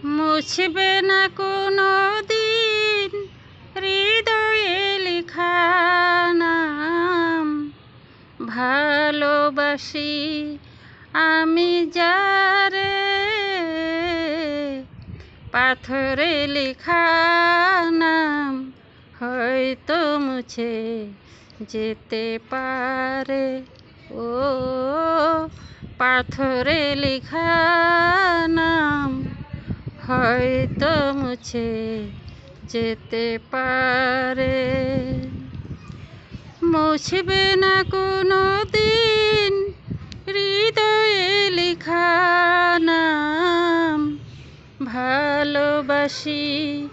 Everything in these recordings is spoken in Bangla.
মুছবে না কোনো দিন হৃদয়ে লেখা নাম। ভালোবাসি আমি যারে, পাথরে লেখা নাম হয়তো মুছে যেতে পারে। ও পাথরে লেখা নাম হয়তো মুছে যেতে পারে। মুছবে না কোনো দিন হৃদয়ে লেখা নাম। ভালোবাসি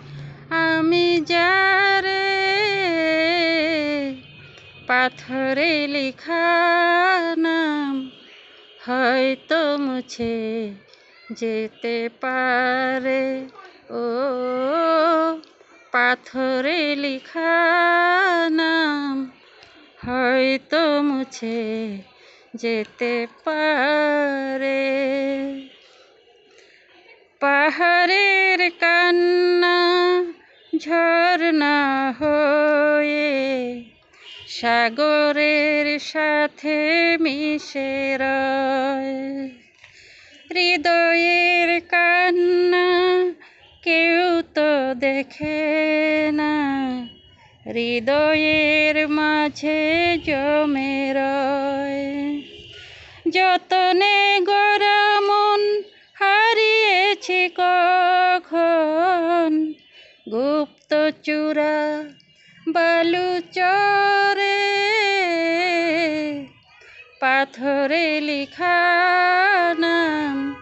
আমি যারে, পাথরে লেখা নাম হয়তো মুছে যেতে পারে। ও পাথরে লেখা নাম হয়তো মুছে যেতে পারে। পাহাড়ের কান্না ঝরনা হয়ে সাগরের সাথে মিশে রয়। হৃদয়ের কান্না কেউ তো দেখে না, হৃদয়ের মাঝে জমে রয়। যতনে গড়া মন হারিয়েছি কখন, গুপ্ত চূড়া বালু চরে। পাথরে লেখা নাম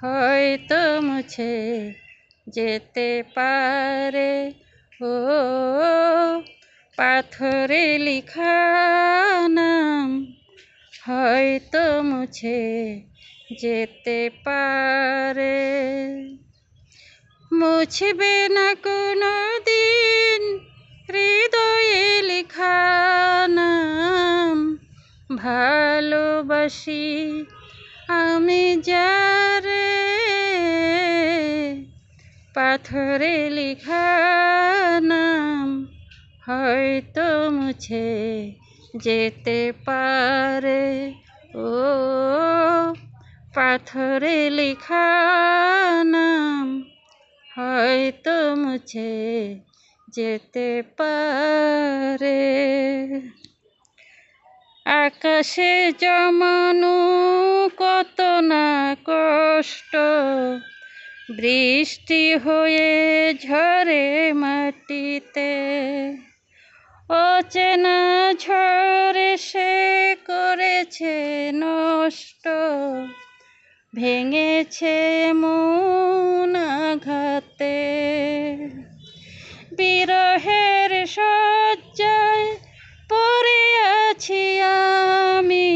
হয়তো মুছে যেতে পারে। ও পাথরে লেখা নাম হয়তো মুছে যেতে পারে। মুছবে না কোনো দিন হৃদয়ে লেখা নাম। ভালোবাসি আমি যারে, পাথরে লেখা নাম হয়তো মুছে যেতে পারে। ও পাথরে লেখা নাম হয়তো মুছে যেতে পারে। আকাশে জমানো কত না কষ্ট, বৃষ্টি হয়ে ঝরে মাটিতে। অচেনা ঝড় এসে করেছে নষ্ট, ভেঙেছে মন আঘাতে। বিরহের শয্যায় পড়ে আছি আমি,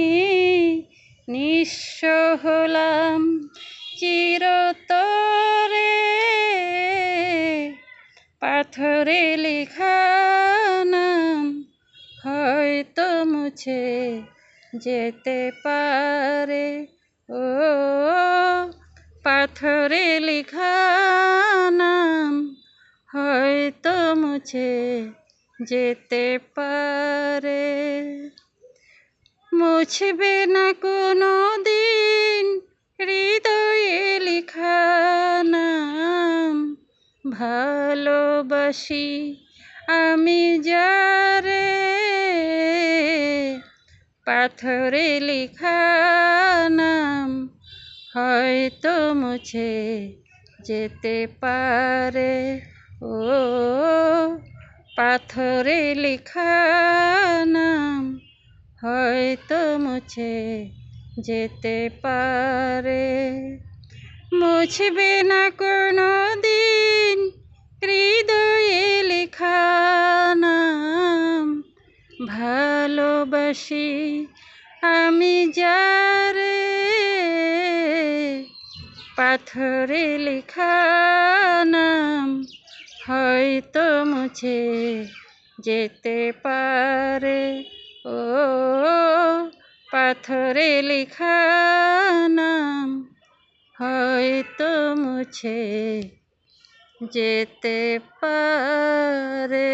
নিঃস্ব হলাম চিরতরে। পাথরে লেখা নাম হয়তো মুছে যেতে পারে। ও পাথরে লেখা নাম হয়তো মুছে যেতে পারে। মুছবে না কোনো দিন হৃদয়ে লেখা নাম। ভালোবাসি আমি যারে, পাথরে লেখা নাম হয়তো মুছে যেতে পারে। ও পাথরে লেখা নাম হয়তো মুছে যেতে পারে। মুছবে না কোনো দিন হৃদয়ে লেখা নাম। ভালোবাসি আমি যারে, পাথরে লেখা নাম হয়তো মুছে যেতে পারে। ও পাথরে লেখা নাম হয়তো মুছে যেতে পারে।